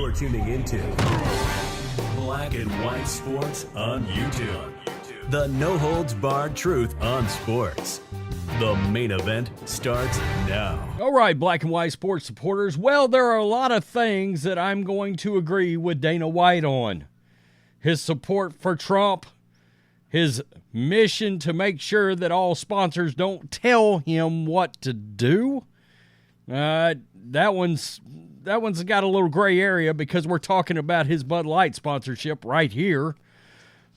You're tuning into Black and White Sports on YouTube. The no-holds-barred truth on sports. The main event starts now. All right, Black and White Sports supporters. Well, there are a lot of things that I'm going to agree with Dana White on. His support for Trump, his mission to make sure that all sponsors don't tell him what to do. That one's got a little gray area because we're talking about his Bud Light sponsorship right here.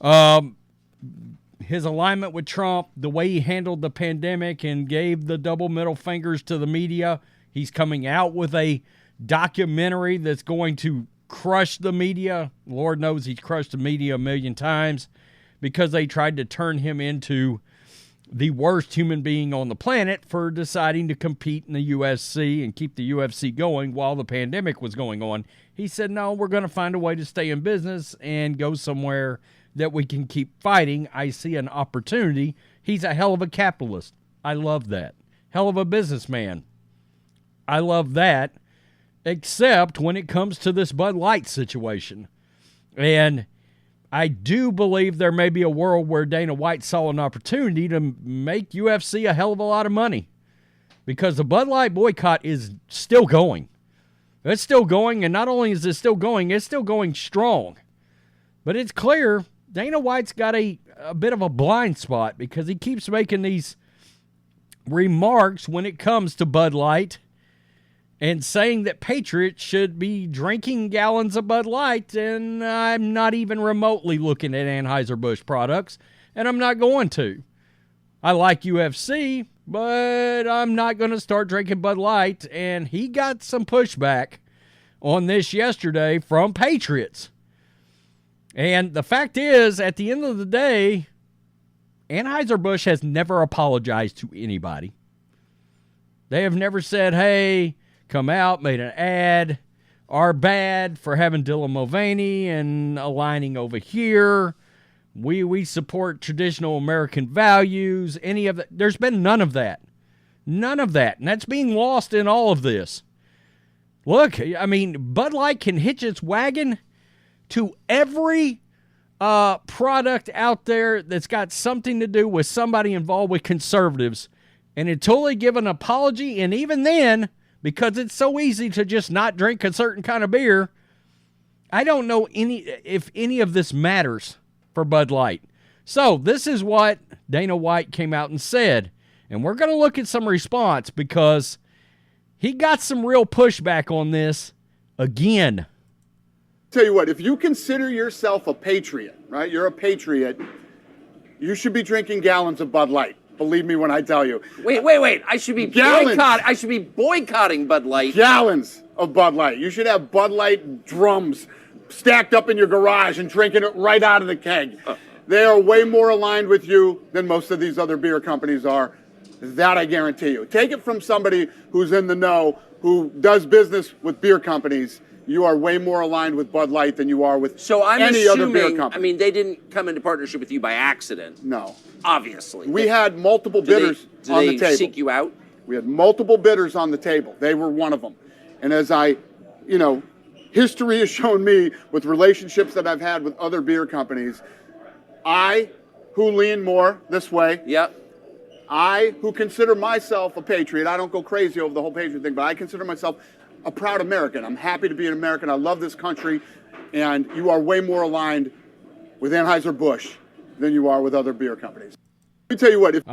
His alignment with Trump, the way he handled the pandemic and gave the double middle fingers to the media. He's coming out with a documentary that's going to crush the media. Lord knows he's crushed the media a million times because they tried to turn him into the worst human being on the planet for deciding to compete in the UFC and keep the UFC going while the pandemic was going on. He said, no, we're going to find a way to stay in business and go somewhere that we can keep fighting. I see an opportunity. He's a hell of a capitalist. I love that. Hell of a businessman. I love that, except when it comes to this Bud Light situation. And I do believe there may be a world where Dana White saw an opportunity to make UFC a hell of a lot of money because the Bud Light boycott is still going. It's still going, and not only is it still going, it's still going strong. But it's clear Dana White's got a bit of a blind spot because he keeps making these remarks when it comes to Bud Light and saying that Patriots should be drinking gallons of Bud Light, and I'm not even remotely looking at Anheuser Busch products, and I'm not going to. I like UFC, but I'm not going to start drinking Bud Light, and he got some pushback on this yesterday from Patriots. And the fact is, at the end of the day, Anheuser Busch has never apologized to anybody. They have never said, hey, come out, made an ad, are bad for having Dylan Mulvaney and aligning over here. We support traditional American values, any of that. There's been none of that. None of that. And that's being lost in all of this. Look, I mean, Bud Light can hitch its wagon to every product out there that's got something to do with somebody involved with conservatives, and until they give an apology, and even then, because it's so easy to just not drink a certain kind of beer, I don't know if any of this matters for Bud Light. So this is what Dana White came out and said, and we're going to look at some response because he got some real pushback on this again. Tell you what, if you consider yourself a patriot, right? You're a patriot. You should be drinking gallons of Bud Light. Believe me when I tell you. Wait. I should be boycotting Bud Light. Gallons of Bud Light. You should have Bud Light drums stacked up in your garage and drinking it right out of the keg. They are way more aligned with you than most of these other beer companies are. That I guarantee you. Take it from somebody who's in the know, who does business with beer companies. You are way more aligned with Bud Light than you are with any other beer company. I mean, they didn't come into partnership with you by accident. No. Obviously. We had multiple bidders on the table. Did they seek you out? We had multiple bidders on the table. They were one of them. And as history has shown me with relationships that I've had with other beer companies, I, who lean more this way, I, who consider myself a patriot, I don't go crazy over the whole patriot thing, but I consider myself a proud American. I'm happy to be an American. I love this country, and you are way more aligned with Anheuser Busch than you are with other beer companies. Let me tell you what.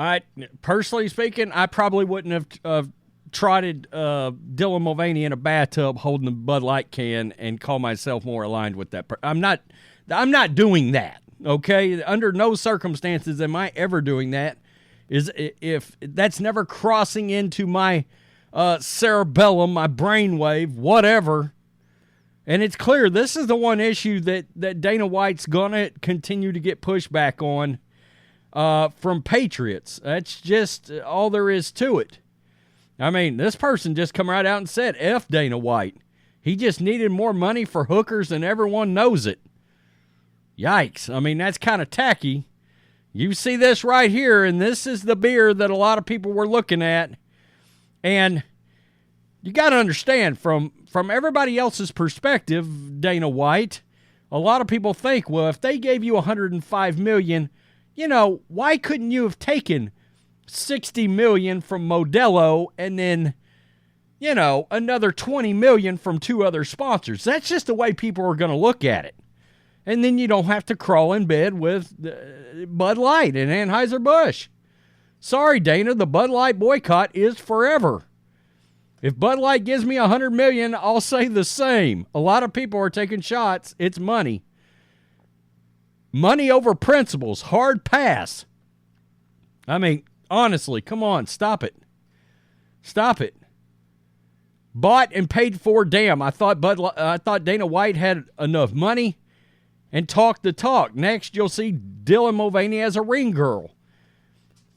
Personally speaking, I probably wouldn't have trotted Dylan Mulvaney in a bathtub holding the Bud Light can and call myself more aligned with that. I'm not doing that. Okay, under no circumstances am I ever doing that. If that's never crossing into my cerebellum, my brainwave, whatever. And it's clear this is the one issue that Dana White's going to continue to get pushback on from Patriots. That's just all there is to it. I mean, this person just come right out and said, F Dana White. He just needed more money for hookers and everyone knows it. Yikes. I mean, that's kind of tacky. You see this right here, and this is the beer that a lot of people were looking at. And you got to understand from everybody else's perspective, Dana White, a lot of people think, well, if they gave you $105 million, why couldn't you have taken $60 million from Modelo and then, another $20 million from 2 other sponsors? That's just the way people are going to look at it. And then you don't have to crawl in bed with Bud Light and Anheuser Busch. Sorry, Dana, the Bud Light boycott is forever. If Bud Light gives me $100 million, I'll say the same. A lot of people are taking shots. It's money. Money over principles. Hard pass. I mean, honestly, come on, stop it. Stop it. Bought and paid for. Damn, I thought Dana White had enough money and talked the talk. Next, you'll see Dylan Mulvaney as a ring girl.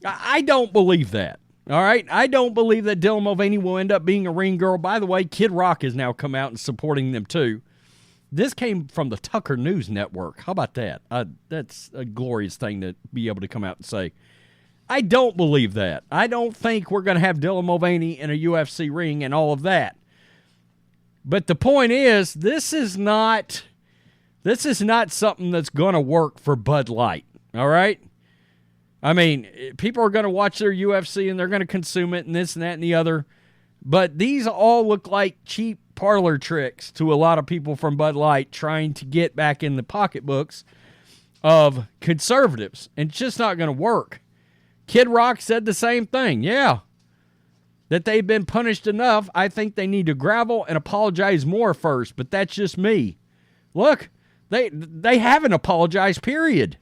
I don't believe that. All right? I don't believe that Dylan Mulvaney will end up being a ring girl. By the way, Kid Rock has now come out and supporting them too. This came from the Tucker News Network. How about that? That's a glorious thing to be able to come out and say. I don't believe that. I don't think we're going to have Dylan Mulvaney in a UFC ring and all of that. But the point is, this is not something that's going to work for Bud Light. All right? I mean, people are going to watch their UFC and they're going to consume it and this and that and the other. But these all look like cheap parlor tricks to a lot of people from Bud Light trying to get back in the pocketbooks of conservatives. And it's just not going to work. Kid Rock said the same thing. Yeah. That they've been punished enough. I think they need to gravel and apologize more first. But that's just me. Look, they haven't apologized, period.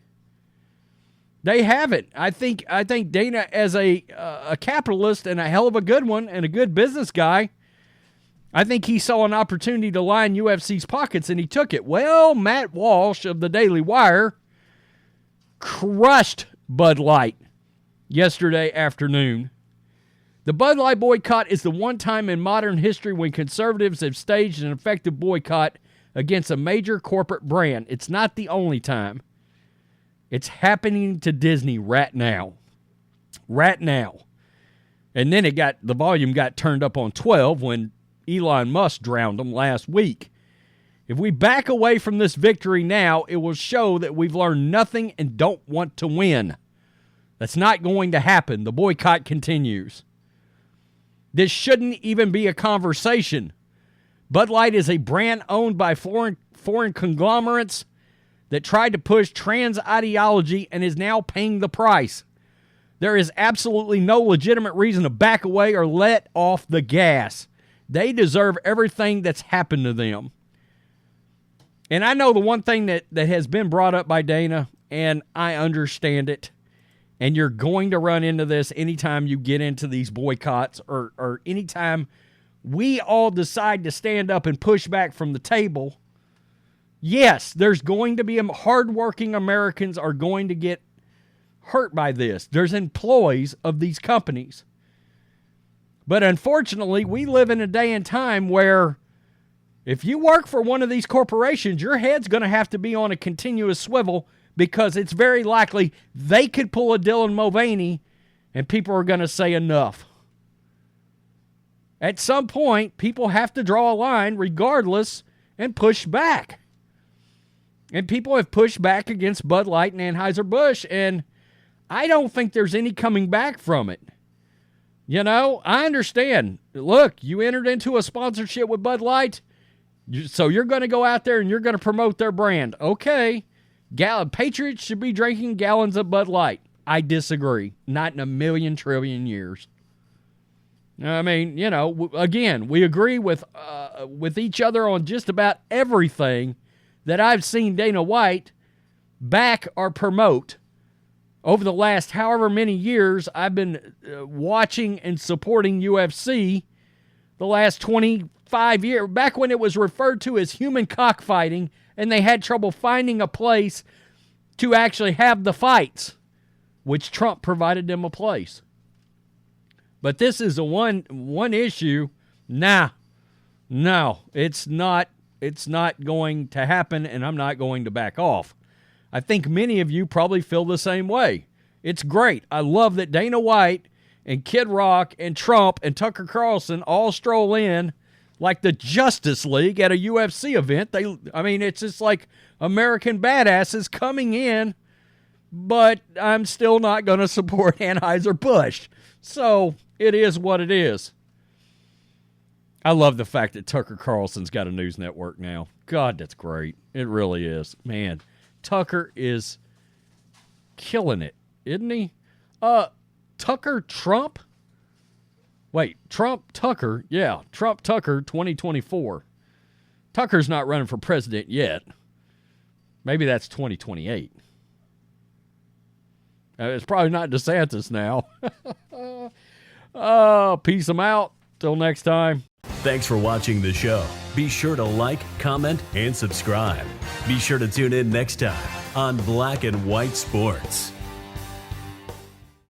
They haven't. I think Dana, as a capitalist and a hell of a good one and a good business guy, I think he saw an opportunity to line UFC's pockets and he took it. Well, Matt Walsh of the Daily Wire crushed Bud Light yesterday afternoon. The Bud Light boycott is the one time in modern history when conservatives have staged an effective boycott against a major corporate brand. It's not the only time. It's happening to Disney right now. Right now. And then the volume got turned up on 12 when Elon Musk drowned them last week. If we back away from this victory now, it will show that we've learned nothing and don't want to win. That's not going to happen. The boycott continues. This shouldn't even be a conversation. Bud Light is a brand owned by foreign conglomerates that tried to push trans ideology and is now paying the price. There is absolutely no legitimate reason to back away or let off the gas. They deserve everything that's happened to them. And I know the one thing that has been brought up by Dana, and I understand it, and you're going to run into this anytime you get into these boycotts or anytime we all decide to stand up and push back from the table. Yes, there's going to be hardworking Americans are going to get hurt by this. There's employees of these companies. But unfortunately, we live in a day and time where if you work for one of these corporations, your head's going to have to be on a continuous swivel because it's very likely they could pull a Dylan Mulvaney and people are going to say enough. At some point, people have to draw a line regardless and push back. And people have pushed back against Bud Light and Anheuser-Busch, and I don't think there's any coming back from it. I understand. Look, you entered into a sponsorship with Bud Light, so you're going to go out there and you're going to promote their brand. Okay, Patriots should be drinking gallons of Bud Light. I disagree. Not in a million trillion years. I mean, again, we agree with each other on just about everything that I've seen Dana White back or promote over the last however many years I've been watching and supporting UFC, the last 25 years, back when it was referred to as human cockfighting and they had trouble finding a place to actually have the fights, which Trump provided them a place. But this is a one issue. No, it's not going to happen, and I'm not going to back off. I think many of you probably feel the same way. It's great. I love that Dana White and Kid Rock and Trump and Tucker Carlson all stroll in like the Justice League at a UFC event. It's just like American badasses coming in, but I'm still not going to support Anheuser Busch. So it is what it is. I love the fact that Tucker Carlson's got a news network now. God, that's great. It really is. Man, Tucker is killing it, isn't he? Tucker Trump? Wait, Trump Tucker? Yeah, Trump Tucker 2024. Tucker's not running for president yet. Maybe that's 2028. It's probably not DeSantis now. Peace them out. Till next time. Thanks for watching the show. Be sure to like, comment, and subscribe. Be sure to tune in next time on Black and White Sports.